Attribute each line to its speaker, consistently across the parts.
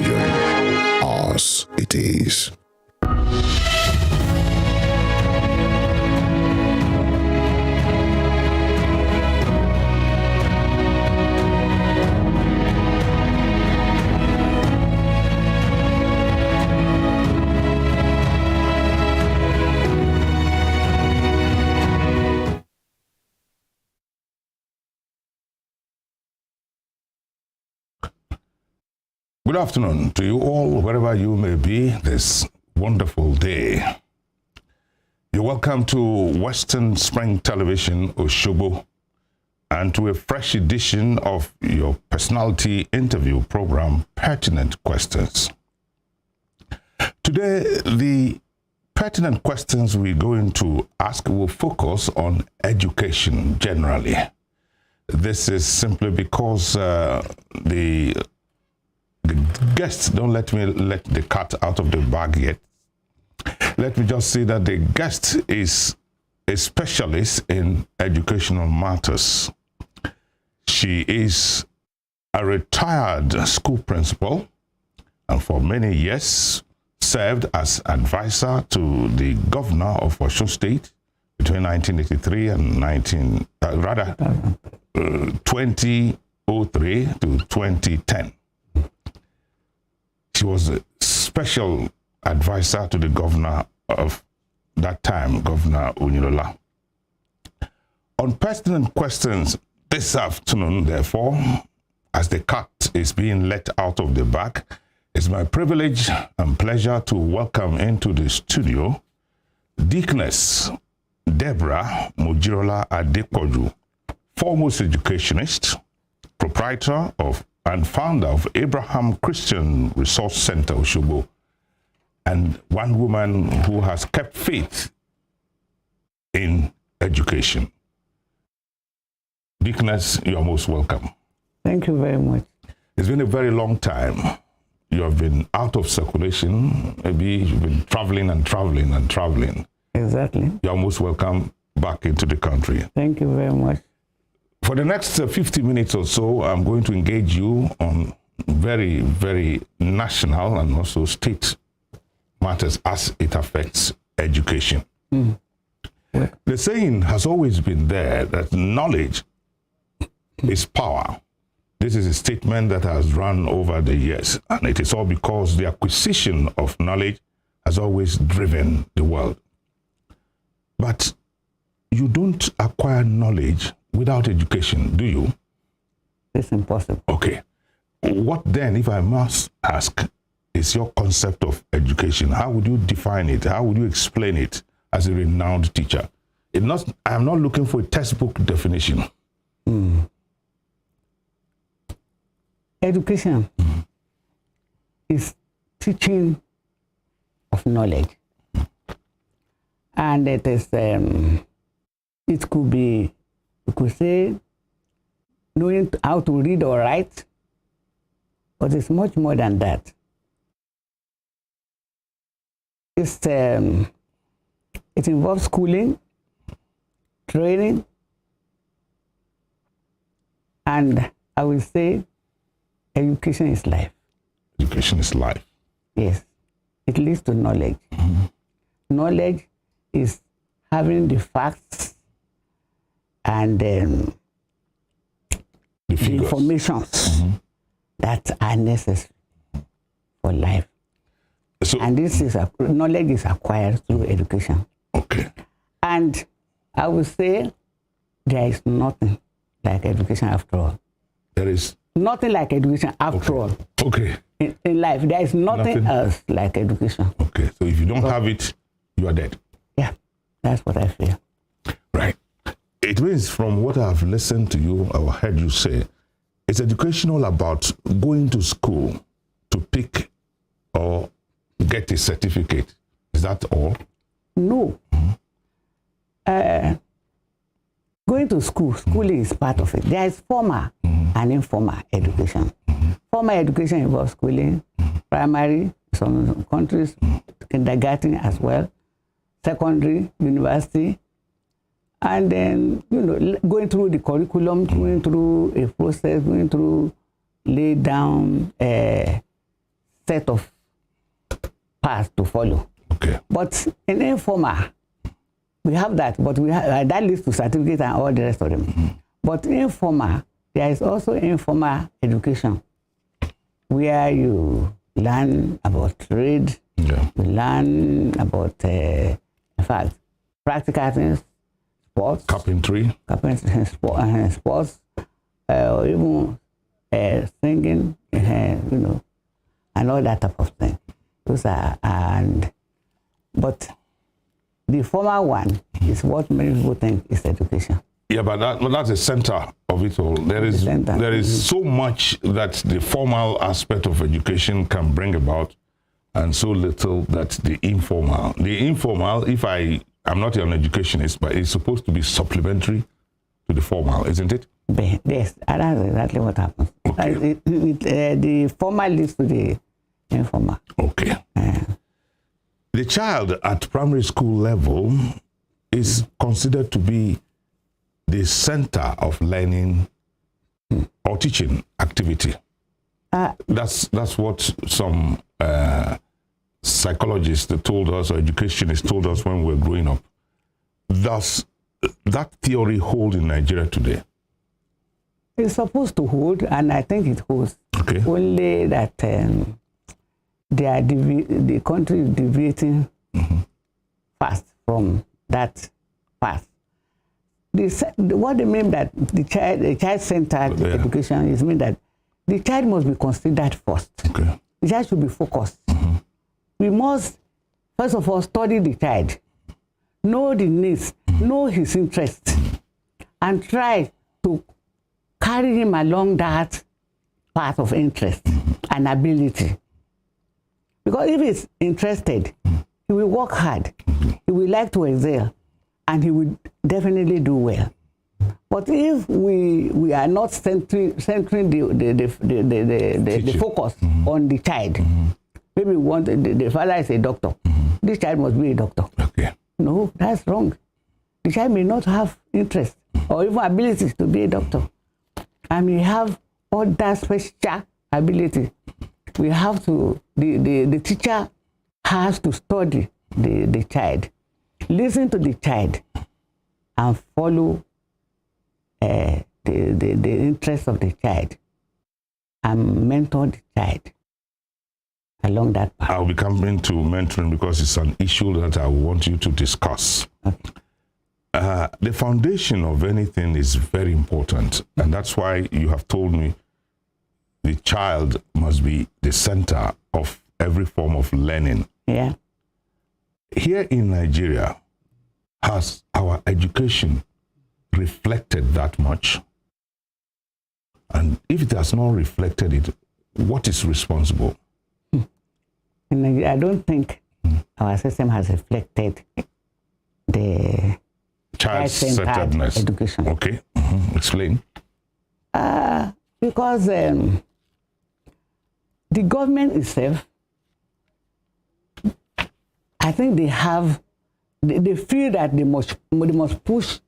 Speaker 1: television. Ours it is. Good afternoon to you all, wherever you may be this wonderful day. You're welcome to Western Spring Television, Oshobo, and to a fresh edition of your personality interview program, Pertinent Questions. Today, the pertinent questions we're going to ask will focus on education generally. This is simply because the guests don't let me let the cat out of the bag yet. Let me just say that the guest is a specialist in educational matters. She is a retired school principal and for many years served as advisor to the governor of Osun State between 1983 and 2003 to 2010. She was a special advisor to the governor of that time, Governor Unilola. On pertinent questions this afternoon, therefore, as the cat is being let out of the bag, it's my privilege and pleasure to welcome into the studio Deaconess Deborah Mojirola Adepoju, foremost educationist, proprietor of and founder of Abraham Christian Resource Center, Oshobo, and one woman who has kept faith in education. Deaconess, you are most welcome.
Speaker 2: Thank you very much.
Speaker 1: It's been a very long time. You have been out of circulation. Maybe you've been traveling and traveling and traveling.
Speaker 2: Exactly.
Speaker 1: You are most welcome back into the country.
Speaker 2: Thank you very much.
Speaker 1: For the next 50 minutes or so, I'm going to engage you on very, very national and also state matters as it affects education. Yeah. The saying has always been there that knowledge is power. This is a statement that has run over the years, and it is all because the acquisition of knowledge has always driven the world. But you don't acquire knowledge without education, do you?
Speaker 2: It's impossible.
Speaker 1: Okay. What then, if I must ask, is your concept of education? How would you define it? How would you explain it as a renowned teacher? I'm not looking for a textbook definition.
Speaker 2: Education is teaching of knowledge. And it is, it could be, you could say, knowing how to read or write, but it's much more than that. It's, it involves schooling, training, and I will say education is life.
Speaker 1: Education is life.
Speaker 2: Yes. It leads to knowledge. Knowledge is having the facts and the information that are necessary for life. So, and this is knowledge is acquired through education.
Speaker 1: Okay.
Speaker 2: And I would say there is nothing like education after all.
Speaker 1: There is
Speaker 2: nothing like education after all.
Speaker 1: Okay.
Speaker 2: In life, there is nothing else like education.
Speaker 1: Okay. So if you don't have it, you are dead.
Speaker 2: Yeah, that's what I feel.
Speaker 1: Right. It means from what I've listened to you or heard you say, it's educational about going to school to pick or get a certificate. Is that all?
Speaker 2: No. Going to school, schooling is part of it. There is formal and informal education. Formal education involves schooling, primary, some countries, kindergarten as well, secondary, university, and then, going through the curriculum, going through a process, going through lay down set of paths to follow.
Speaker 1: Okay.
Speaker 2: But in informal, we have that, but we have, that leads to certificate and all the rest of them. But informal, there is also informal education, where you learn about trade, you learn about, in fact, practical things, sports,
Speaker 1: Carpentry,
Speaker 2: sports, even singing, you know, and all that type of thing. Those are, but the former one is what many people think is education.
Speaker 1: yeah, but that's the center of it all. There is so much that the formal aspect of education can bring about, and so little that the informal. The informal, if I'm not an educationist, but it's supposed to be supplementary to the formal, isn't it?
Speaker 2: Yes, that's exactly what happens.
Speaker 1: Okay.
Speaker 2: The formal leads to the informal.
Speaker 1: Okay. The child at primary school level is considered to be the center of learning or teaching activity. That's what some psychologists told us, or educationists told us when we were growing up. Does that theory hold in Nigeria today?
Speaker 2: It's supposed to hold, and I think it holds.
Speaker 1: Okay.
Speaker 2: Only that the country is deviating fast from that path. What they mean that the child-centered education is mean that the child must be considered first.
Speaker 1: Okay.
Speaker 2: The child should be focused. We must, first of all, study the child, know the needs, know his interests, and try to carry him along that path of interest and ability. Because if he's interested, he will work hard, he will like to excel, and he will definitely do well. But if we are not centering the focus on the child, maybe we want the father is a doctor, this child must be a doctor.
Speaker 1: Okay.
Speaker 2: No, that's wrong. The child may not have interest or even ability to be a doctor, and we have other special ability. We have to, the teacher has to study the child, listen to the child, and follow the interest of the child, and mentor the child along that path.
Speaker 1: I'll be coming to mentoring because it's an issue that I want you to discuss.
Speaker 2: Okay.
Speaker 1: The foundation of anything is very important, and that's why you have told me the child must be the center of every form of learning.
Speaker 2: Yeah.
Speaker 1: Here in Nigeria, has our education reflected that much? And if it has not reflected it, what is responsible?
Speaker 2: I don't think our system has reflected the
Speaker 1: Child-centeredness.
Speaker 2: education.
Speaker 1: Okay. Explain.
Speaker 2: Because the government itself, I think they feel that they must push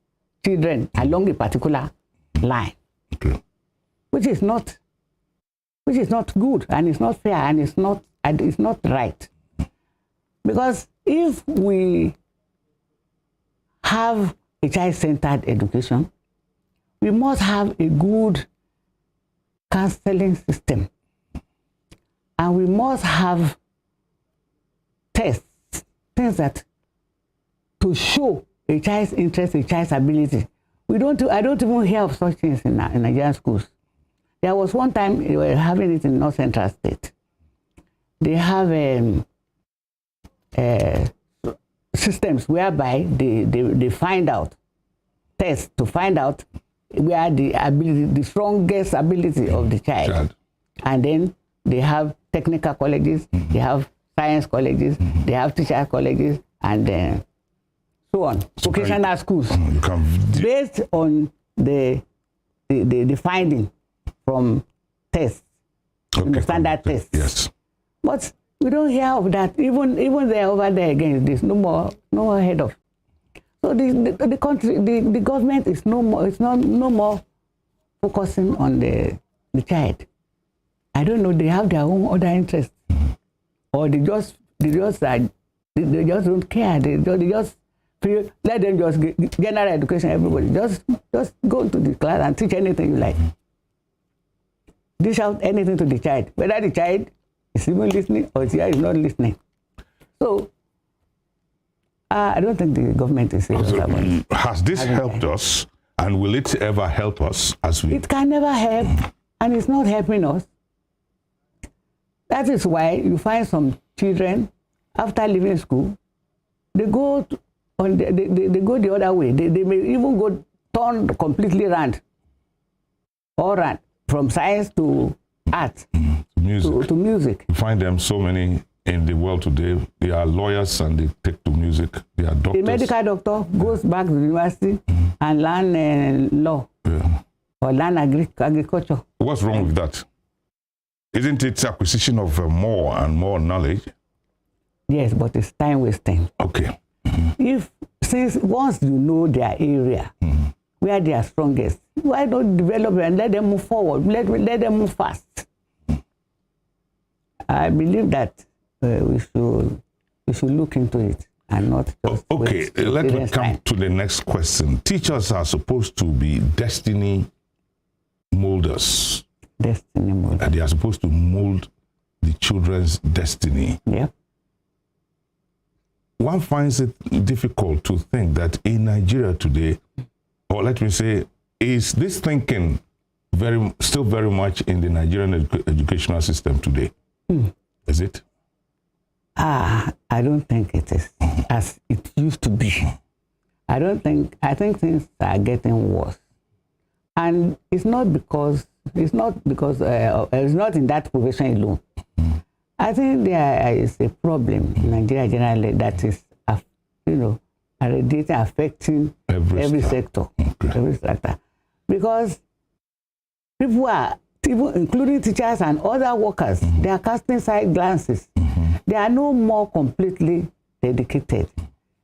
Speaker 2: children along a particular line,
Speaker 1: Okay.
Speaker 2: which is not good, and it's not fair, and it's not right. Because if we have a child-centered education, we must have a good counseling system, and we must have tests, things that to show a child's interest, a child's ability. I don't even hear of such things in Nigerian schools. There was one time they were having it in North Central State. They have systems whereby they find out, tests to find out where the strongest ability of the child. And then they have technical colleges, they have science colleges, they have teacher colleges, and so on. Vocational schools. Based on the finding from tests, standard tests.
Speaker 1: Yes.
Speaker 2: But we don't hear of that. Even there over there again, there's no more head of. So the country, the government is no more focusing on the child. I don't know, they have their own other interests. or they just don't care. They just feel, let them just get general education. Everybody just go to the class and teach anything you like. Dish out anything to the child, whether the child is even listening or the child is not listening. So I don't think the government is serious about it.
Speaker 1: Has this helped us, and will it ever help us as we?
Speaker 2: It can never help, and it's not helping us. That is why you find some children, after leaving school, they go they go the other way. They may even go turn completely round, or round from science to art,
Speaker 1: music.
Speaker 2: To music.
Speaker 1: You find them so many in the world today. They are lawyers and they take to music. They are doctors.
Speaker 2: The medical doctor goes back to the university and learn law or learn agriculture.
Speaker 1: What's wrong with that? Isn't it acquisition of more and more knowledge?
Speaker 2: Yes, but it's time wasting.
Speaker 1: Okay.
Speaker 2: Since once you know their area, where they are strongest, why don't develop and let them move forward? Let them move fast. I believe that we should look into it and not just
Speaker 1: okay. Let me come to the next question. Teachers are supposed to be destiny molders.
Speaker 2: Destiny molders.
Speaker 1: They are supposed to mold the children's destiny.
Speaker 2: Yeah.
Speaker 1: One finds it difficult to think that in Nigeria today, or let me say, is this thinking still very much in the Nigerian educational system today? Is it?
Speaker 2: I don't think it is as it used to be. I think things are getting worse. And it's not because it's not in that profession alone. I think there is a problem in Nigeria generally that is, affecting every sector, every sector. Because people are, including teachers and other workers, they are casting side glances. They are no more completely dedicated.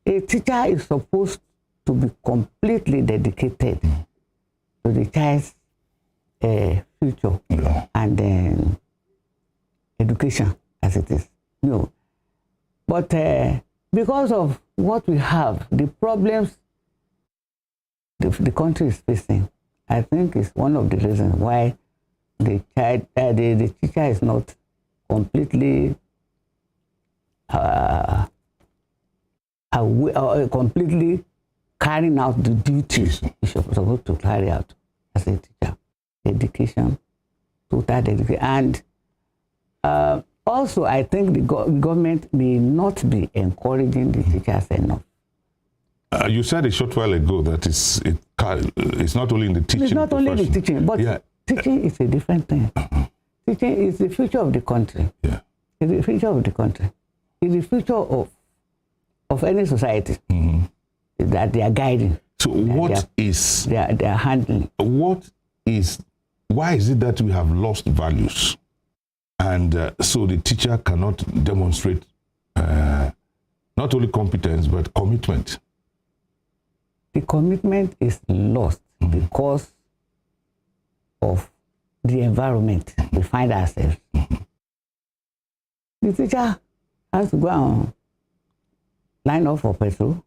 Speaker 2: A teacher is supposed to be completely dedicated to the child's future and education as it is. No. But because of what we have, the problems the country is facing, I think is one of the reasons why the teacher is not completely completely carrying out the duties he's supposed to carry out as a teacher. Dedication, total dedication. And also, I think the government may not be encouraging the teachers enough.
Speaker 1: You said a short while ago that it's not only in the teaching.
Speaker 2: It's not
Speaker 1: profession.
Speaker 2: only the teaching, but teaching is a different thing. Teaching is the future of the country. Yeah. It's the future of the country. It's the future of any society that they are guiding.
Speaker 1: So
Speaker 2: they are handling?
Speaker 1: Why is it that we have lost values? And so the teacher cannot demonstrate not only competence, but commitment.
Speaker 2: The commitment is lost because of the environment we find ourselves. The teacher has to go and line up for petrol,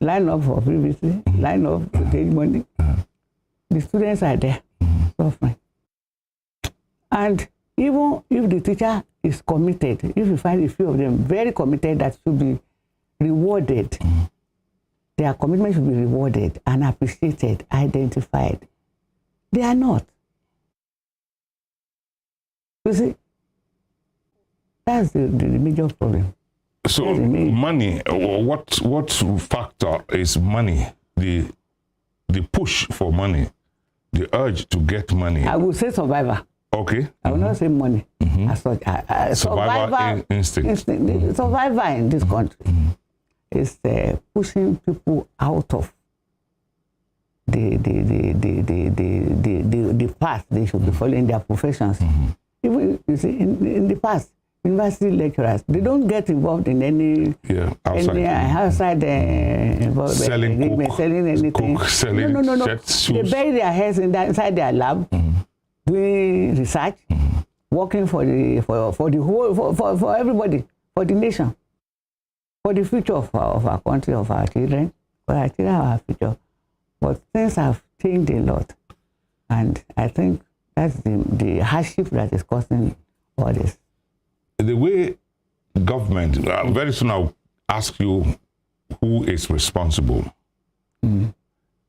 Speaker 2: line up for privacy, line up to take money. The students are there suffering. And even if the teacher is committed, if you find a few of them very committed that should be rewarded, their commitment should be rewarded and appreciated, identified. They are not. You see, that's the major problem.
Speaker 1: So money, what factor is money? The push for money, the urge to get money.
Speaker 2: I would say survivor.
Speaker 1: Okay.
Speaker 2: I will not say money as such.
Speaker 1: Survival instinct.
Speaker 2: Survivor in this country is pushing people out of the path they should be following their professions. Even, you see, in the past, university lecturers, they don't get involved in any outside
Speaker 1: selling
Speaker 2: anything.
Speaker 1: Selling shirts, shoes.
Speaker 2: They bury their heads inside their lab, doing research, working for the whole for everybody, for the nation, for the future of our country, of our children, for our children, our future. But things have changed a lot, and I think that's the hardship that is causing all this.
Speaker 1: The way government, very soon I'll ask you who is responsible.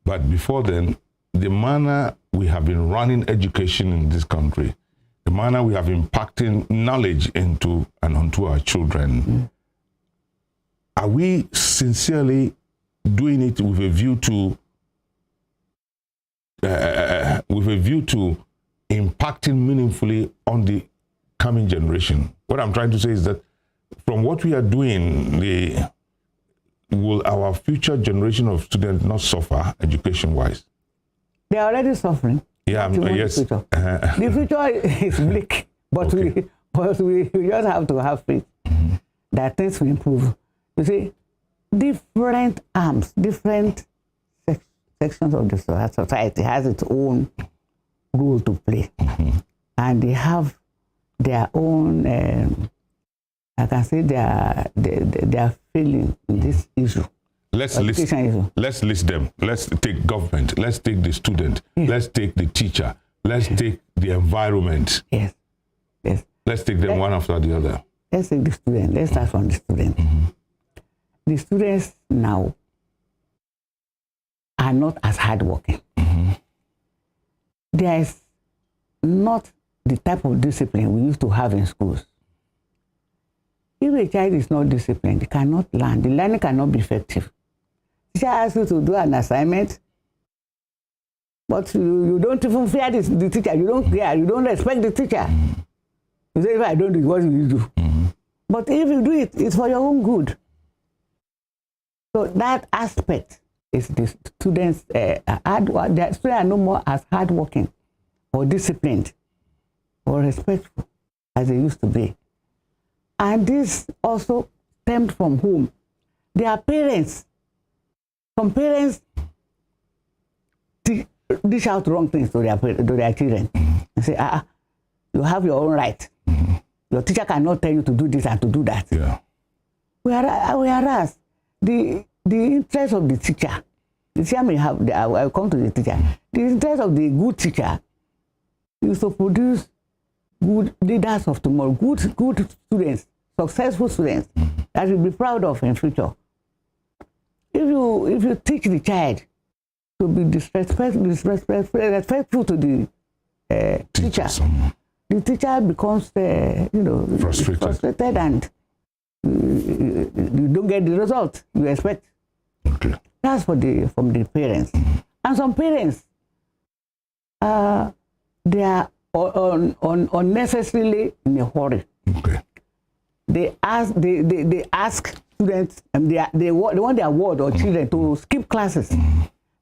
Speaker 1: But before then, the manner we have been running education in this country, the manner we have impacting knowledge into and onto our children, are we sincerely doing it with a view to impacting meaningfully on the coming generation? What I'm trying to say is that from what we are doing, will our future generation of students not suffer education-wise?
Speaker 2: They are already suffering.
Speaker 1: Yeah, yes.
Speaker 2: The future is bleak, but we just have to have faith that things will improve. You see, different arms, different sections of the society has its own role to play, and they have their own. I can say they are failing in this issue.
Speaker 1: Let's list them. Let's take government. Let's take the student.
Speaker 2: Yes.
Speaker 1: Let's take the teacher. Let's take the environment.
Speaker 2: Yes.
Speaker 1: Let's take them one after the other.
Speaker 2: Let's take the student. Let's start from the student. The students now are not as hardworking. There is not the type of discipline we used to have in schools. If a child is not disciplined, he cannot learn. The learning cannot be effective. Teacher asks you to do an assignment, but you don't even fear the teacher. You don't care. You don't respect the teacher. You say, if I don't do it, what will you do? But if you do it, it's for your own good. So that aspect is the students, the students are no more as hardworking or disciplined or respectful as they used to be. And this also stemmed from whom? Their parents. Some parents dish out wrong things to their children. And say, you have your own right. Your teacher cannot tell you to do this and to do that.
Speaker 1: Yeah.
Speaker 2: Whereas the interest of the teacher may have, I'll come to the teacher. The interest of the good teacher is to produce good leaders of tomorrow, good students, successful students that you'll be proud of in future. If you teach the child to be disrespectful to the teacher, the teacher becomes frustrated and you don't get the result you expect.
Speaker 1: Okay.
Speaker 2: That's from the parents. And some parents, they are unnecessarily in a hurry.
Speaker 1: Okay.
Speaker 2: They ask students, they want their ward or children to skip classes.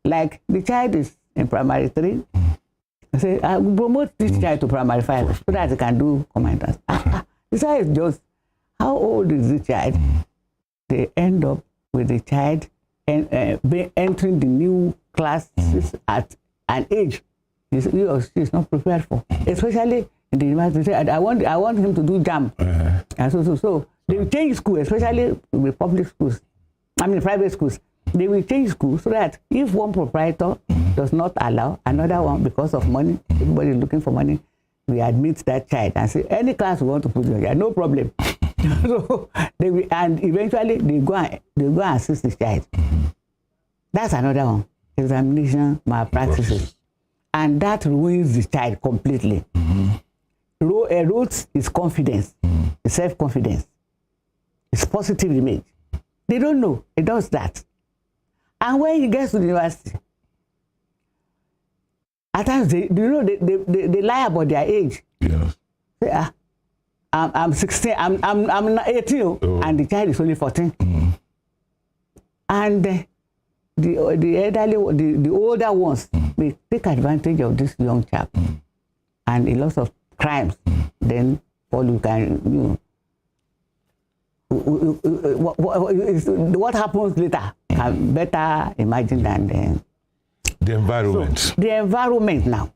Speaker 2: Like the child is in primary 3. I say, I will promote this child to primary 5 so that they can do commanders. The child is just, how old is the child? They end up with the child entering the new classes at an age he or she is not prepared for, especially in the university. I want him to do JAM. And so they will change school, especially with public schools. Private schools. They will change school so that if one proprietor does not allow another one because of money, everybody is looking for money, we admit that child and say, any class we want to put you here, no problem. So they will, and eventually they go and assist the child. That's another one. Examination malpractices. And that ruins the child completely. Erodes his confidence, his self-confidence, his positive image. They don't know. It does that. And when he gets to the university, at times they lie about their age.
Speaker 1: Yes.
Speaker 2: Say, I'm 16, I'm 18, and the child is only 14. And the elderly, the older ones, may take advantage of this young chap, and a lot of crimes. Then all you can, what happens later can better imagine than
Speaker 1: the environment.
Speaker 2: So, the environment now.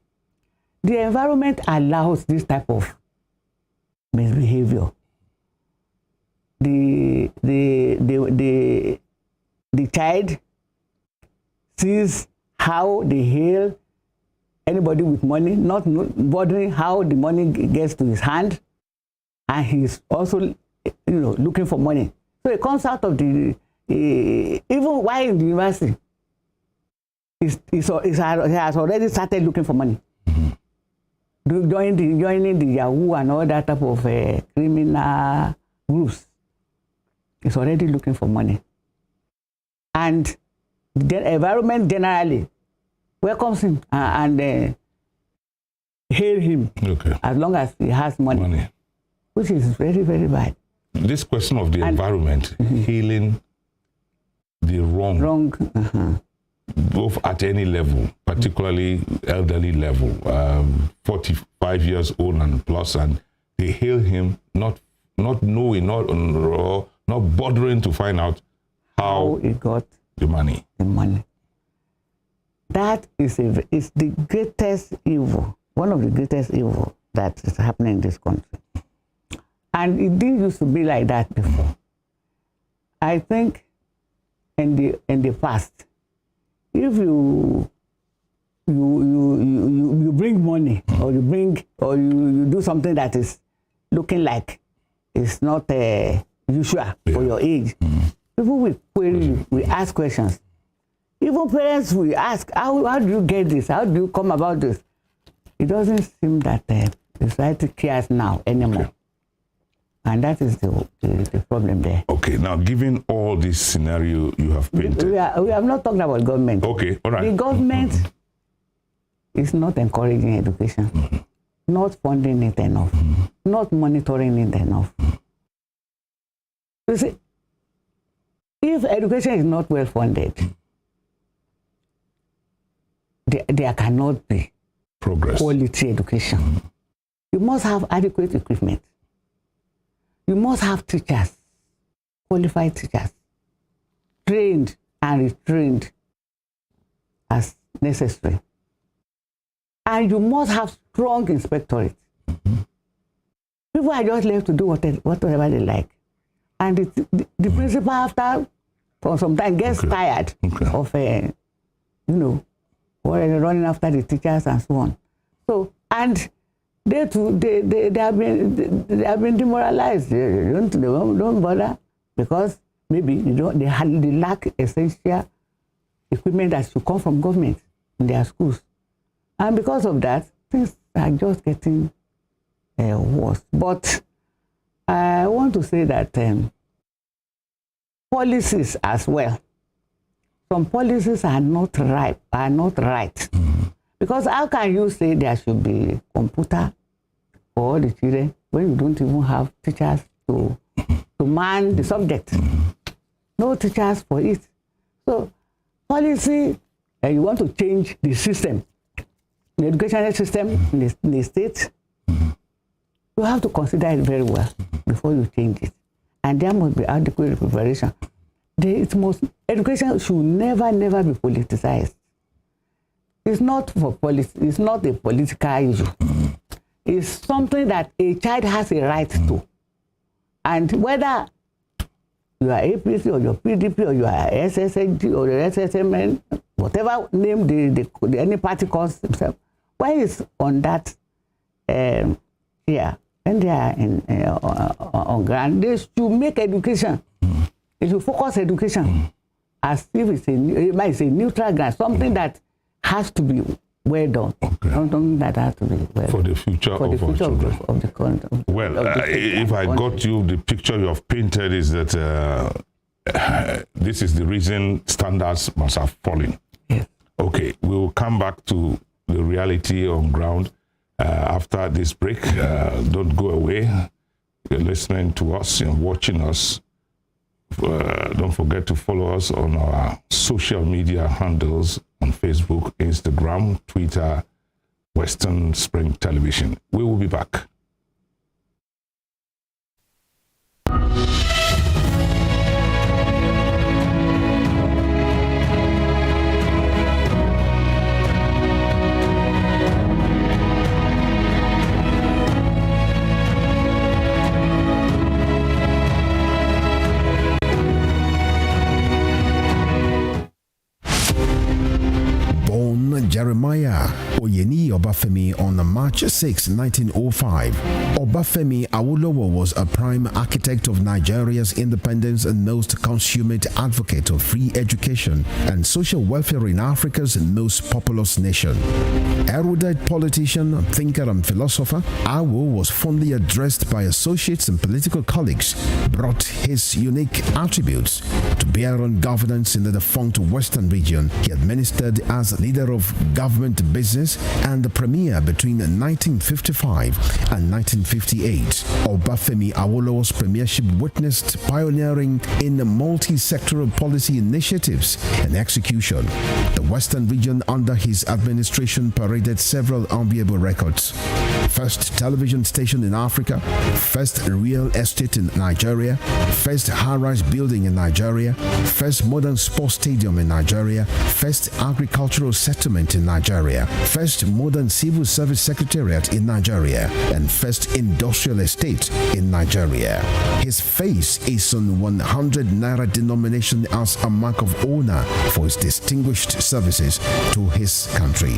Speaker 2: The environment allows this type of misbehavior. The child sees how they hail anybody with money, not bothering how the money gets to his hand, and he's also, looking for money. So it comes out of the even while in the university, he has already started looking for money. Joining the Yahoo and all that type of criminal groups. He's already looking for money. And the environment generally welcomes him and hail him as long as he has money, which is very, very bad.
Speaker 1: This question of the environment, healing the wrong. Both at any level, particularly elderly level, 45 years old and plus, and they hail him, not knowing, not bothering to find out how he got the money.
Speaker 2: That is the greatest evil, one of the greatest evil that is happening in this country. And it didn't used to be like that before. I think in the past, if you bring money, or you do something that is looking like it's not usual for your age, people will query you, will ask questions. Even parents will ask, how do you get this? How do you come about this? It doesn't seem that the society cares now anymore. And that is the problem there.
Speaker 1: Okay, now given all this scenario you have painted.
Speaker 2: We have not talked about government.
Speaker 1: Okay, all right.
Speaker 2: The government is not encouraging education, not funding it enough, not monitoring it enough. You see, if education is not well funded, there cannot be
Speaker 1: progress.
Speaker 2: Quality education. You must have adequate equipment. You must have teachers, qualified teachers, trained and retrained as necessary. And you must have strong inspectorate. People are just left to do whatever they like. And the principal, after for some time, gets tired of, running after the teachers and so on. So, and they too, they have been demoralized. They don't bother because maybe they lack essential equipment that should come from government in their schools, and because of that, things are just getting worse. But I want to say that policies as well. Some policies are not right. Because how can you say there should be computer for all the children when you don't even have teachers to man the subject? No teachers for it. So policy, you want to change the system, the educational system in the state, you have to consider it very well before you change it. And there must be adequate preparation. Education should never be politicized. It's not for it's not a political issue. It's something that a child has a right to. And whether you are APC or your PDP or you are SSG or your SSMN, whatever name any party calls themselves, when it's on that when they are on ground, they should make education. They should focus education as if it's a neutral ground, something that has to be well done. Something that has to be well
Speaker 1: for the future of our children.
Speaker 2: Of the country.
Speaker 1: Well, if I got you, the picture you have painted is that this is the reason standards must have fallen.
Speaker 2: Yes.
Speaker 1: Okay, we will come back to the reality on ground after this break. Don't go away. You're listening to us and watching us. Don't forget to follow us on our social media handles on Facebook, Instagram, Twitter, Western Spring Television. We will be back.
Speaker 3: Jeremiah Oyeni Obafemi on March 6, 1905. Obafemi Awolowo was a prime architect of Nigeria's independence and most consummate advocate of free education and social welfare in Africa's most populous nation. Erudite politician, thinker, and philosopher, Awo was fondly addressed by associates and political colleagues, brought his unique attributes to bear on governance in the defunct Western region. He administered as leader of government business and the premier between 1955 and 1958. Obafemi Awolowo's premiership witnessed pioneering in multi-sectoral policy initiatives and execution. The Western region under his administration paraded several enviable records. First television station in Africa, first real estate in Nigeria, first high-rise building in Nigeria, first modern sports stadium in Nigeria, first agricultural settlement in Nigeria, first modern civil service secretariat in Nigeria, and first industrial estate in Nigeria. His face is on 100 naira denomination as a mark of honor for his distinguished services to his country.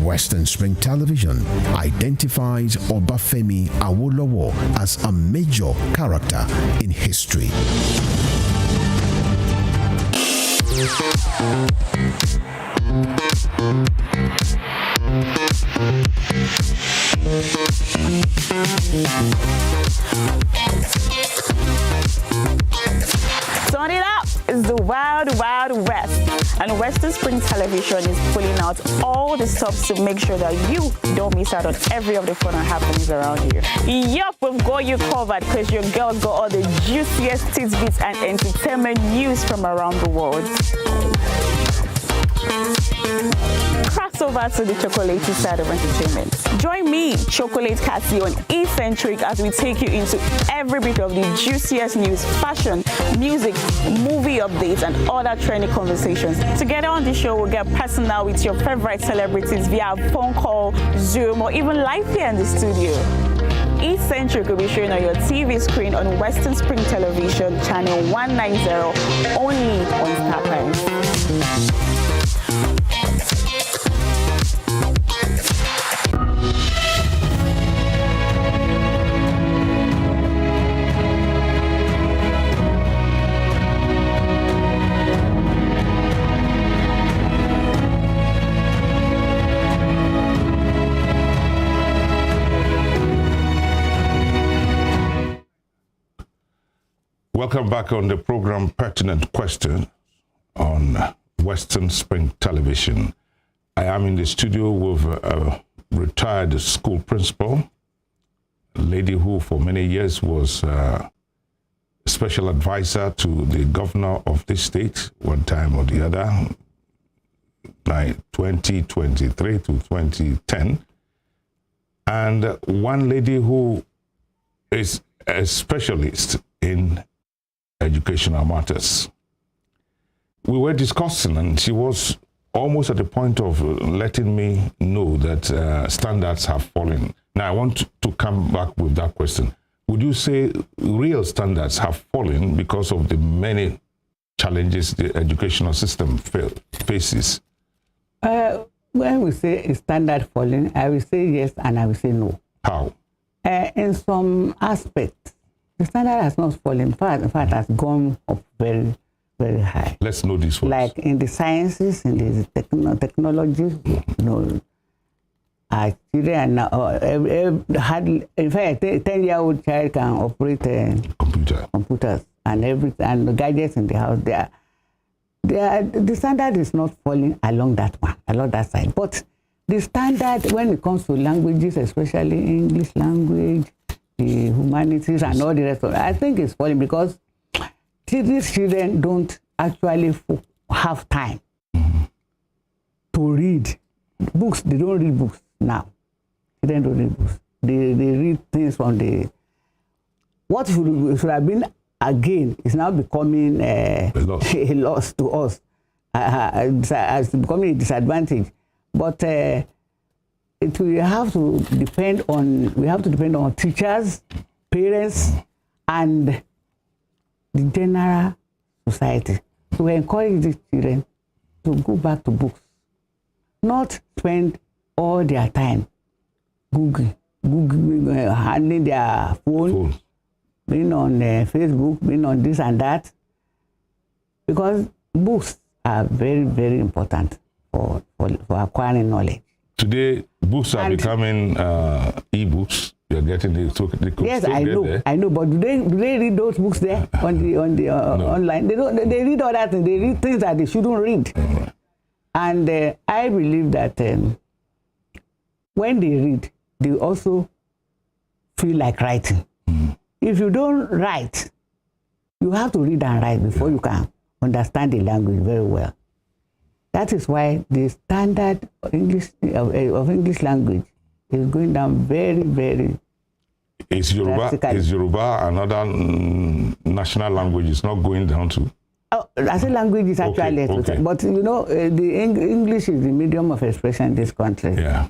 Speaker 3: Western Spring Television identifies Obafemi Awolowo as a major character in history.
Speaker 4: Turn it up! It's the Wild Wild West, and Western Spring Television is pulling out all the stops to make sure that you don't miss out on every of the fun and happenings around here. Yup, we've got you covered because your girls got all the juiciest tidbits and entertainment news from around the world. Cross over to the chocolatey side of entertainment. Join me, Chocolate Cassie, on Eccentric as we take you into every bit of the juiciest news, fashion, music, movie updates, and other trending conversations. Together on the show, we'll get personal with your favorite celebrities via phone call, Zoom, or even live here in the studio. Eccentric will be showing on your TV screen on Western Spring Television, channel 190, only on Star Times.
Speaker 1: Welcome back on the program Pertinent Questions on Western Spring Television. I am in the studio with a retired school principal, a lady who for many years was a special advisor to the governor of this state, one time or the other, like 2023 to 2010. And one lady who is a specialist in educational matters. We were discussing, and she was almost at the point of letting me know that standards have fallen. Now, I want to come back with that question. Would you say real standards have fallen because of the many challenges the educational system faces?
Speaker 2: When we say a standard falling, I will say yes and I will say no.
Speaker 1: How?
Speaker 2: In some aspects, the standard has not fallen. In fact, it has gone up very, very high.
Speaker 1: Let's know this one.
Speaker 2: Like in the sciences, in the technology, you know, our children hardly, in fact, a 10-year-old child can operate computers and everything, and the gadgets in the house. The standard is not falling along that side. But the standard when it comes to languages, especially English language, the humanities, and all the rest of it, I think it's falling because these children don't actually have time to read books. They don't read books now. Children don't read books. They read things from the... What should have been again is now becoming a loss to us. It's becoming a disadvantage. But we have to depend on teachers, parents, and the general society. So we encourage these children to go back to books not spend all their time Google, handling their phone, being on Facebook, being on this and that, because books are very, very important for acquiring knowledge.
Speaker 1: Today, books are becoming e-books. You're getting it, so they could
Speaker 2: yes,
Speaker 1: still
Speaker 2: I know,
Speaker 1: there.
Speaker 2: I know. But do they read those books there on the
Speaker 1: No.
Speaker 2: online? They don't. They read all that things. They read things that they shouldn't read. And I believe that when they read, they also feel like writing. If you don't write, you have to read and write before you can understand the language very well. That is why the standard of English language is going down very, very.
Speaker 1: Is Yoruba another national language? It's not going down to.
Speaker 2: As a language is actually,
Speaker 1: okay.
Speaker 2: But you know, the English is the medium of expression in this country.
Speaker 1: Yeah.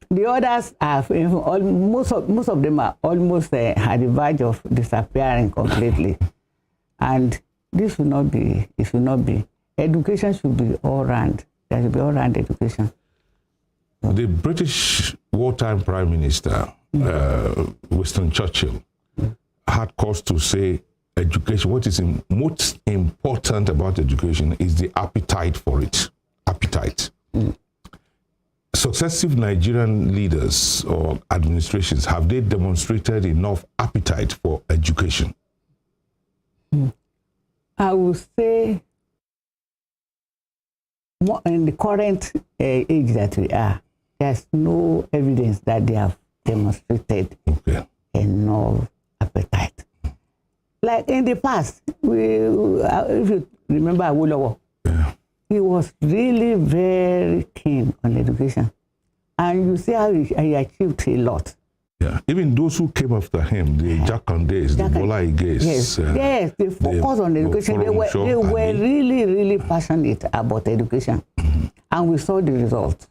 Speaker 2: The others are most of them are almost at the verge of disappearing completely, and this should not be. It should not be. Education should be all round. There should be all round education.
Speaker 1: The British wartime Prime Minister, Winston Churchill, had cause to say education, what is most important about education is the appetite for it. Appetite. Successive Nigerian leaders or administrations, have they demonstrated enough appetite for education?
Speaker 2: I would say in the current age that we are, there's no evidence that they have demonstrated enough appetite. Like in the past, if you remember Awolowo, he was really very keen on education. And you see how he achieved a lot.
Speaker 1: Yeah, even those who came after him, the Jakandes, the Bola Iges.
Speaker 2: Yes, they focused on education. They were really, really passionate about education. And we saw the result.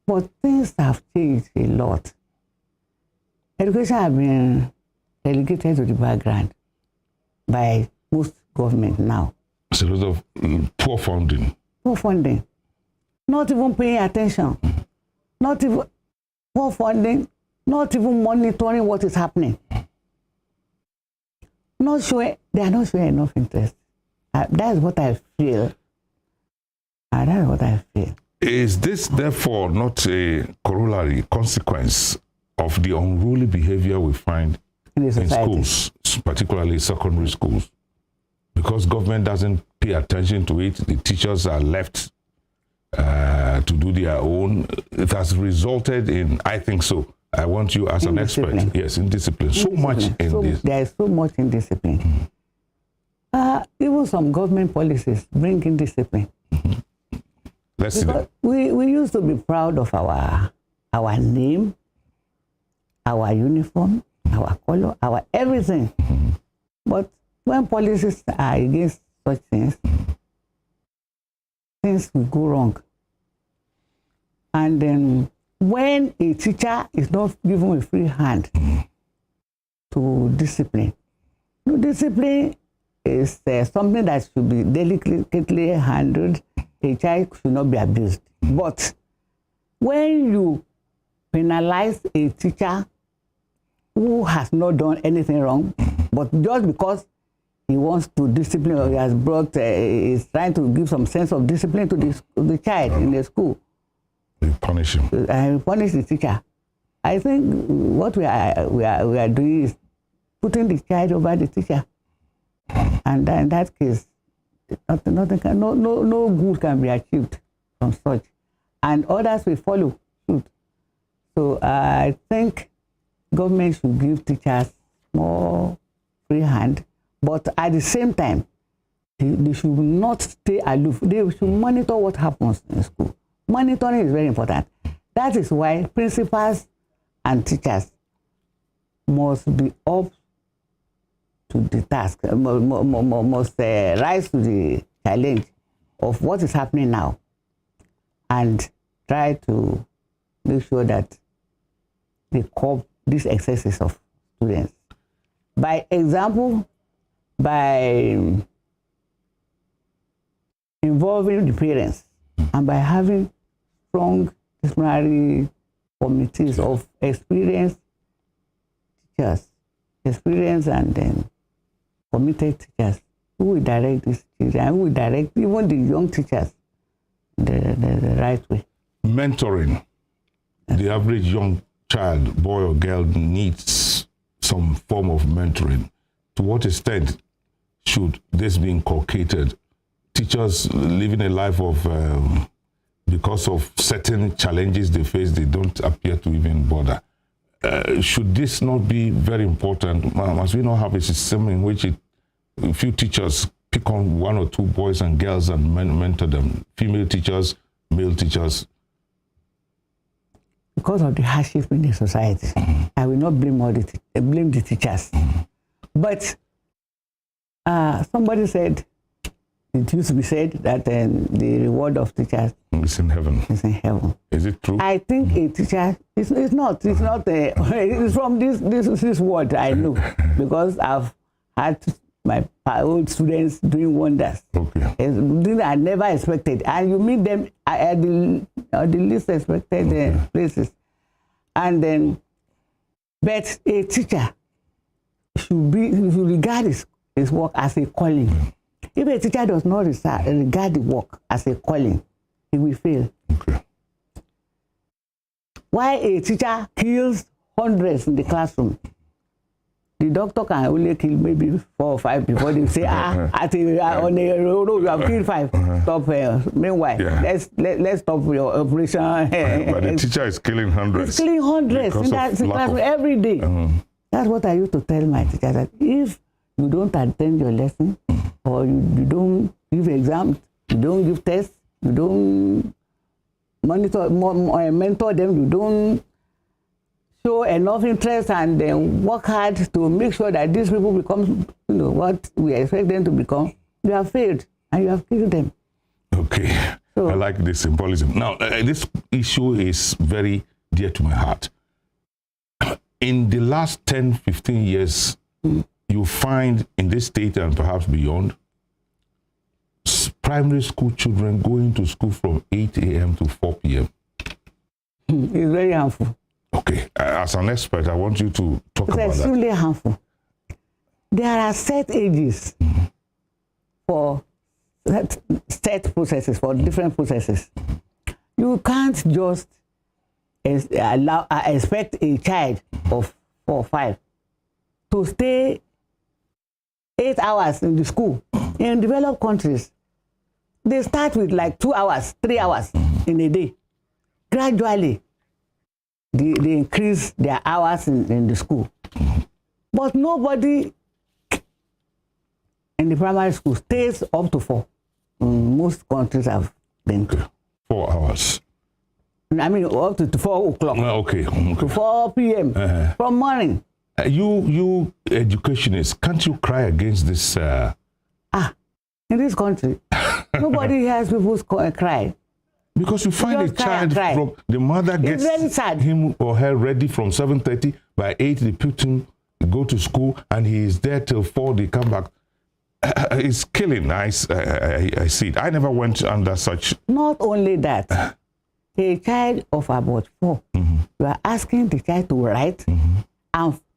Speaker 2: But things have changed a lot. Education has been relegated to the background by most government now.
Speaker 1: It's a lot of poor funding.
Speaker 2: Poor funding. Not even paying attention. Not even poor funding. Not even monitoring what is happening. They are not showing enough interest. That's what I feel. That's what I feel.
Speaker 1: Is this therefore not a corollary consequence of the unruly behavior we find in schools, particularly secondary schools? Because government doesn't pay attention to it, the teachers are left to do their own. It has resulted in, I think so, I want you as an expert. Yes, indiscipline. So much in this.
Speaker 2: There is so much indiscipline. Even some government policies bring indiscipline.
Speaker 1: Let's see that.
Speaker 2: We used to be proud of our name, our uniform, our color, our everything. But when policies are against such things, things will go wrong. And then when a teacher is not given a free hand to discipline, discipline is something that should be delicately handled. A child should not be abused. But when you penalize a teacher who has not done anything wrong, but just because he wants to discipline or he has is trying to give some sense of discipline to the child in the school,
Speaker 1: you punish him.
Speaker 2: Punish the teacher. I think what we are doing is putting the child over the teacher, and in that case, no good can be achieved from such, and others will follow suit. So I think government should give teachers more free hand, but at the same time, they should not stay aloof. They should monitor what happens in school. Monitoring is very important. That is why principals and teachers must be up to the task, must rise to the challenge of what is happening now and try to make sure that they curb these excesses of students. By example, by involving the parents and by having strong disciplinary committees of experienced teachers, experienced and then committed teachers who will direct these children, who will direct even the young teachers the right way.
Speaker 1: Mentoring. The average young child, boy or girl, needs some form of mentoring. To what extent should this be inculcated? Teachers living a life of, because of certain challenges they face, they don't appear to even bother. Should this not be very important? Must we not have a system in which a few teachers pick on one or two boys and girls and mentor them? Female teachers, male teachers.
Speaker 2: Because of the hardship in the society, I will not blame blame the teachers. But somebody said, it used to be said that the reward of teachers
Speaker 1: is in heaven.
Speaker 2: Is in heaven.
Speaker 1: Is it true?
Speaker 2: I think a teacher, it's not, it's from this word I know, because I've had my old students doing wonders.
Speaker 1: Okay.
Speaker 2: Things I never expected. And you meet them at the least expected places. And then, but a teacher should regard his work as a calling. If a teacher does not regard the work as a calling, he will fail.
Speaker 1: Okay.
Speaker 2: Why a teacher kills hundreds in the classroom, the doctor can only kill maybe 4 or 5 before they say, on the road you have killed 5. Stop. Meanwhile, let's stop your operation.
Speaker 1: But the teacher is killing hundreds.
Speaker 2: He's killing hundreds in that classroom every day. That's what I used to tell my teacher, that if you don't attend your lesson, or you don't give exams, you don't give tests, you don't mentor them, you don't show enough interest and then work hard to make sure that these people become, what we expect them to become, you have failed and you have killed them.
Speaker 1: Okay, so, I like this symbolism. Now, this issue is very dear to my heart. In the last 10, 15 years, you find in this state and perhaps beyond, primary school children going to school from 8 a.m. to 4 p.m.
Speaker 2: It's very harmful.
Speaker 1: Okay, as an expert, I want you to talk about that.
Speaker 2: It's extremely harmful. There are set ages for set processes, for different processes. You can't just expect a child of 4 or 5 to stay 8 hours in the school. In developed countries, they start with like 2 hours, 3 hours in a day. Gradually, they increase their hours in the school. But nobody in the primary school stays up to 4. Most countries have been
Speaker 1: 4 hours.
Speaker 2: I mean, up to 4 o'clock.
Speaker 1: Okay.
Speaker 2: To 4 p.m. From morning.
Speaker 1: You educationists, can't you cry against this?
Speaker 2: In this country, nobody hears people cry.
Speaker 1: Because you find a child from the mother gets him or her ready from 7:30. By 8, they put him, go to school, and he is there till 4. They come back. It's killing. I see it. I never went under such.
Speaker 2: Not only that, a child of about 4, you are asking the child to write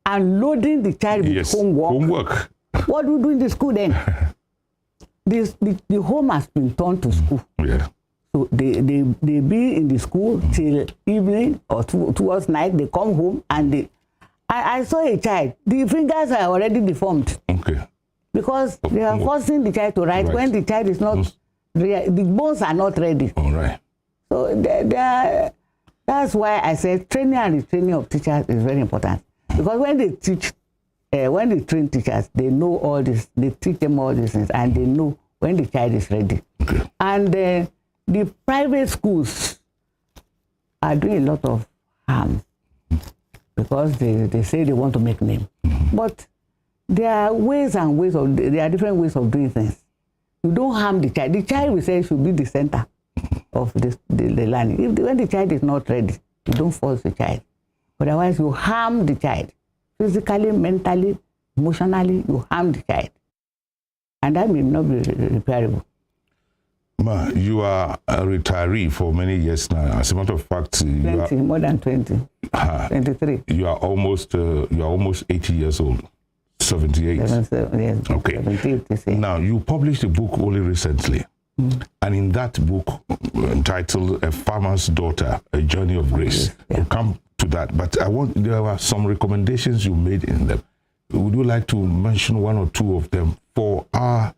Speaker 2: and loading the child with homework. What do you do in the school then? The home has been turned to school.
Speaker 1: Yeah.
Speaker 2: So they be in the school till evening or towards night. They come home and I saw a child. The fingers are already deformed.
Speaker 1: Okay.
Speaker 2: Because they are forcing the child to write when the child is not, the bones are not ready.
Speaker 1: All right.
Speaker 2: So that's why I said training and retraining of teachers is very important. Because when they teach, when they train teachers, they know all this. They teach them all these things, and they know when the child is ready.
Speaker 1: Okay.
Speaker 2: And the private schools are doing a lot of harm because they say they want to make name. But there are there are different ways of doing things. You don't harm the child. The child, we say, should be the center of the learning. When the child is not ready, you don't force the child. Otherwise, you harm the child. Physically, mentally, emotionally, you harm the child. And that may not be repairable.
Speaker 1: Ma, you are a retiree for many years now. As a matter of fact, you are,
Speaker 2: more than 20, 23.
Speaker 1: You are almost 80 years old, 78.
Speaker 2: Yes,
Speaker 1: Okay.
Speaker 2: 78, they say.
Speaker 1: Now, you published a book only recently, and in that book entitled "A Farmer's Daughter: A Journey of Grace,"
Speaker 2: Yeah.
Speaker 1: we'll come to that. But there were some recommendations you made in them. Would you like to mention one or two of them for our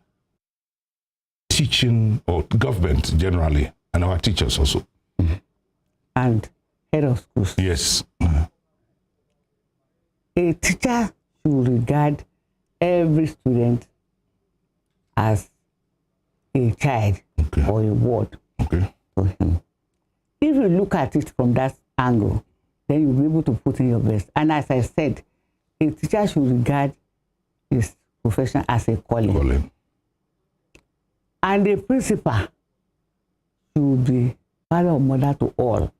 Speaker 1: teaching or government generally, and our teachers also?
Speaker 2: And head of schools.
Speaker 1: Yes.
Speaker 2: A teacher should regard every student as a child
Speaker 1: Okay.
Speaker 2: or a ward
Speaker 1: Okay.
Speaker 2: to him. If you look at it from that angle, then you'll be able to put in your best. And as I said, a teacher should regard his profession as a calling.
Speaker 1: Colin.
Speaker 2: And a principal should be father or mother to all.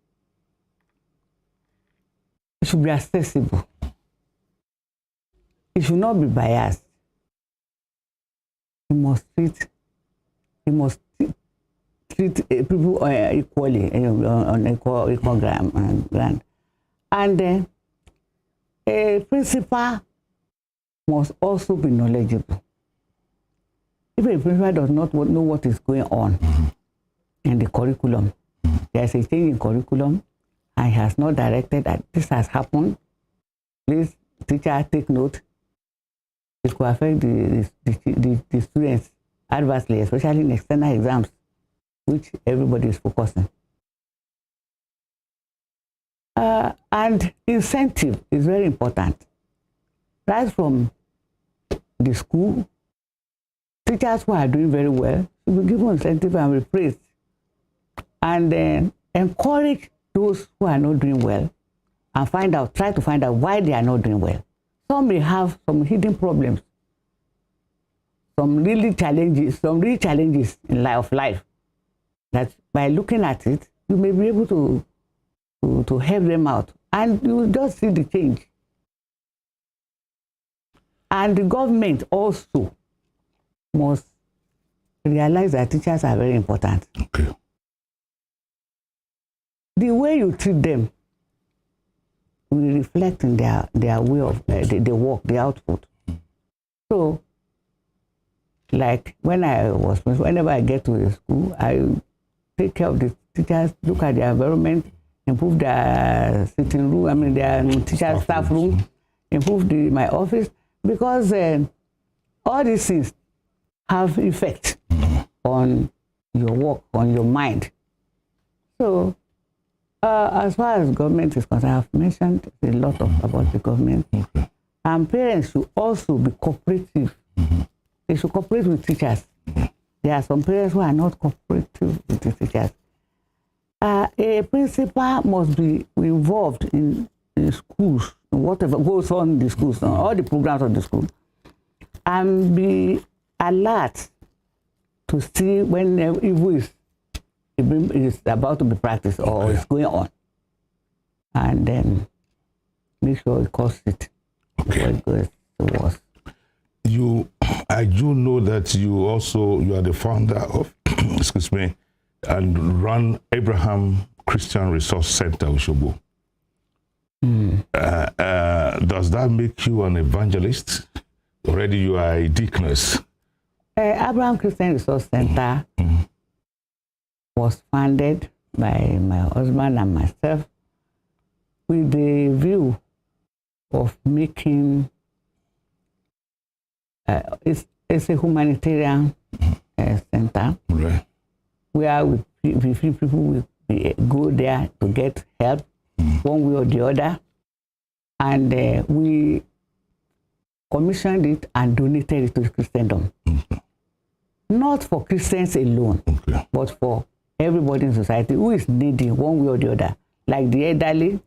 Speaker 2: It should be accessible. It should not be biased. He must treat people equally on equal ground. And then a principal must also be knowledgeable. If a principal does not know what is going on in the curriculum, there's a change in curriculum, and he has not directed that this has happened, please, teacher, take note. It could affect the students adversely, especially in external exams, which everybody is focusing. And incentive is very important. Right from the school, teachers who are doing very well should be given incentive and be praised. And then encourage those who are not doing well and try to find out why they are not doing well. Some may have some hidden problems, some real challenges in life. That by looking at it, you may be able to help them out, and you just see the change. And the government also must realize that teachers are very important.
Speaker 1: Okay.
Speaker 2: The way you treat them will reflect in their way of the work, the output. So, like whenever I get to a school, I take care of the teachers, look at their environment, improve their sitting room, their teacher staff room, improve my office, because all these things have effect on your work, on your mind. So, as far as government is concerned, I've mentioned a lot about the government.
Speaker 1: Okay.
Speaker 2: And parents should also be cooperative. They should cooperate with teachers. There are some parents who are not cooperative with the teachers. A principal must be involved in schools, whatever goes on in the schools, all the programs of the school, and be alert to see when evil is about to be practiced or is going on, and then make sure it costs it before it goes to worse.
Speaker 1: I do know that you are the founder of, excuse me, and run Abraham Christian Resource Center, Oshobo. Does that make you an evangelist? Already you are a deaconess.
Speaker 2: Abraham Christian Resource Center was founded by my husband and myself with the view of making it's a humanitarian center,
Speaker 1: Right.
Speaker 2: where we feel people will go there to get help one way or the other, and we commissioned it and donated it to Christendom. Not for Christians alone, but for everybody in society who is needy one way or the other. Like the elderly,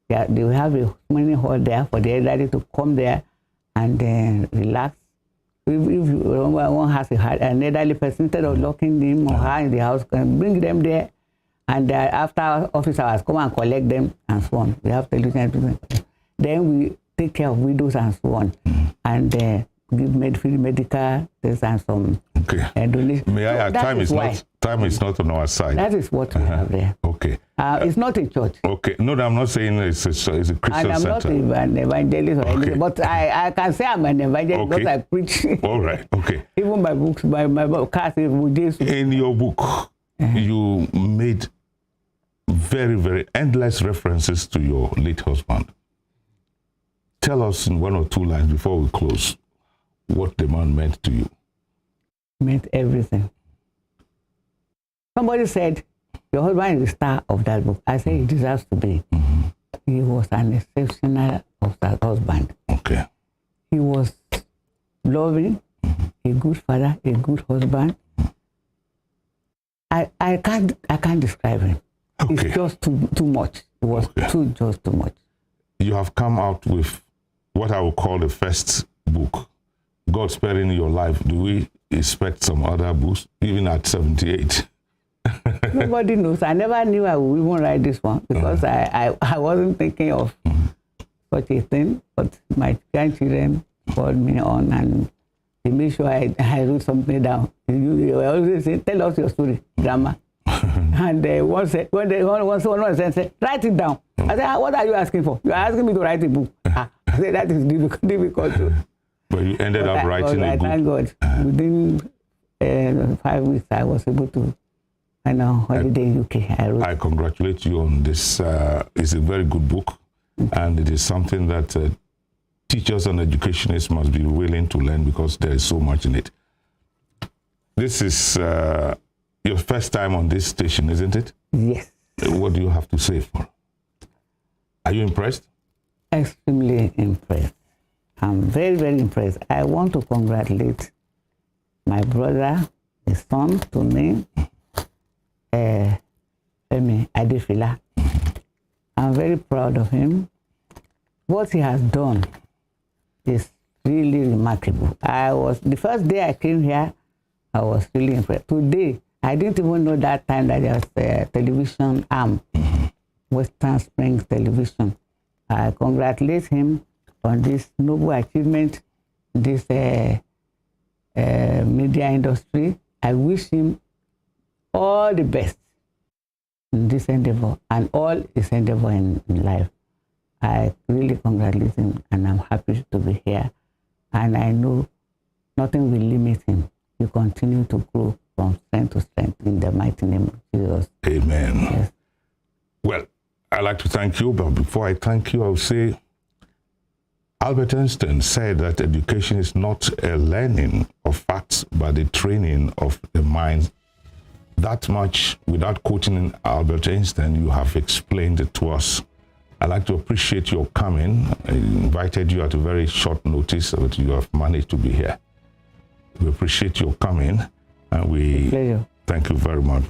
Speaker 2: they will have a money hall there for the elderly to come there and relax. If one has an elderly person, instead of locking him or her in the house, can bring them there, and after office hours, come and collect them and so on. We have television. Then we take care of widows and so on, and give free medical tests and some
Speaker 1: Okay.
Speaker 2: donation.
Speaker 1: May I add, time is not on our side.
Speaker 2: That is what we have there.
Speaker 1: Okay.
Speaker 2: It's not a church.
Speaker 1: Okay. No, I'm not saying it's a Christian
Speaker 2: And I'm
Speaker 1: center.
Speaker 2: not an evangelist or anything, but I can say I'm an evangelist because I preach.
Speaker 1: All right. Okay.
Speaker 2: Even my books, my cast with Jesus.
Speaker 1: In your book, you made very, very endless references to your late husband. Tell us in one or two lines before we close what the man meant to you.
Speaker 2: Meant everything. Somebody said, your husband is the star of that book. I said, he deserves to be. He was an exceptional husband.
Speaker 1: Okay.
Speaker 2: He was loving, a good father, a good husband. I can't describe him.
Speaker 1: Okay.
Speaker 2: It's just too much. It was just too much.
Speaker 1: You have come out with what I would call the first book, God Sparing Your Life. Do we expect some other books, even at 78?
Speaker 2: Nobody knows. I never knew I would even write this one because I wasn't thinking of such a thing. But my grandchildren called me on and they made sure I wrote something down. You always say, tell us your story, Grandma. And one said, write it down. I said, what are you asking for? You are asking me to write a book. I said, that is difficult too.
Speaker 1: But you ended up writing a book.
Speaker 2: Thank God. Within 5 weeks, I was able to find a holiday in UK.
Speaker 1: I congratulate you on this. It's a very good book, and it is something that teachers and educationists must be willing to learn because there is so much in it. This is your first time on this station, isn't it?
Speaker 2: Yes.
Speaker 1: What do you have to say for? Are you impressed?
Speaker 2: Extremely impressed. I'm very, very impressed. I want to congratulate my brother, his son, to me, Femi Adefila. I'm very proud of him. What he has done is really remarkable. The first day I came here, I was really impressed. Today, I didn't even know that time that there was a television arm, Western Springs Television. I congratulate him on this noble achievement, this media industry. I wish him all the best in this endeavor and all his endeavor in life. I really congratulate him and I'm happy to be here. And I know nothing will limit him. He continue to grow from strength to strength in the mighty name of Jesus.
Speaker 1: Amen.
Speaker 2: Yes.
Speaker 1: Well, I'd like to thank you, but before I thank you, I'll say Albert Einstein said that education is not a learning of facts, but a training of the mind. That much, without quoting Albert Einstein, you have explained it to us. I'd like to appreciate your coming. I invited you at a very short notice, but you have managed to be here. We appreciate your coming, and we thank you very much.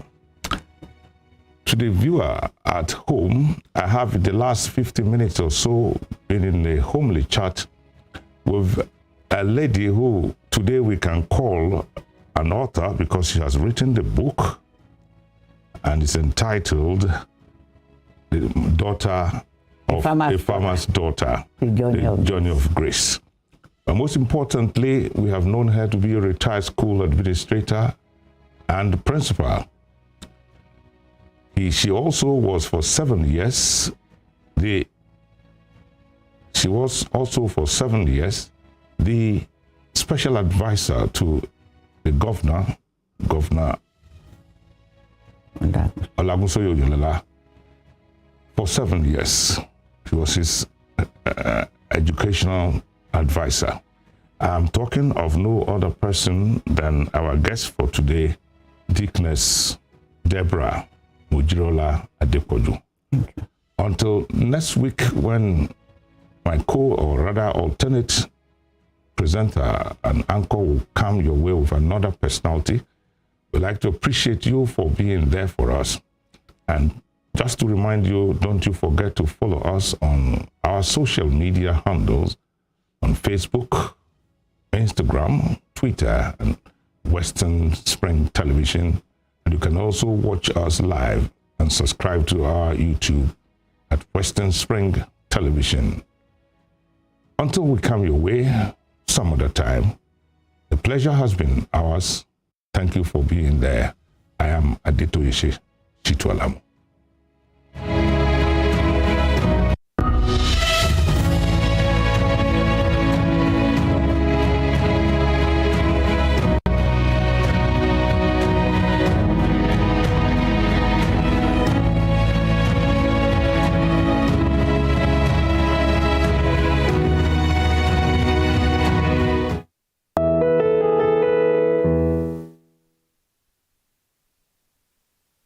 Speaker 1: To the viewer at home, I have the last 50 minutes or so been in a homely chat with a lady who today we can call an author because she has written the book and it's entitled The Daughter of a Farmer's Daughter, The Journey of Grace. But most importantly, we have known her to be a retired school administrator and principal. She also was for 7 years. She was also for 7 years the special advisor to the governor Olagunsoye Oyolola. For 7 years, she was his educational advisor. I'm talking of no other person than our guest for today, Deaconess Deborah Mujirola Adepoju. Until next week, when my or rather alternate presenter and anchor will come your way with another personality, we'd like to appreciate you for being there for us. And just to remind you, don't you forget to follow us on our social media handles on Facebook, Instagram, Twitter, and Western Spring Television. And you can also watch us live and subscribe to our YouTube at Western Spring Television. Until we come your way some other time, the pleasure has been ours. Thank you for being there. I am Adetoye Shitualamu.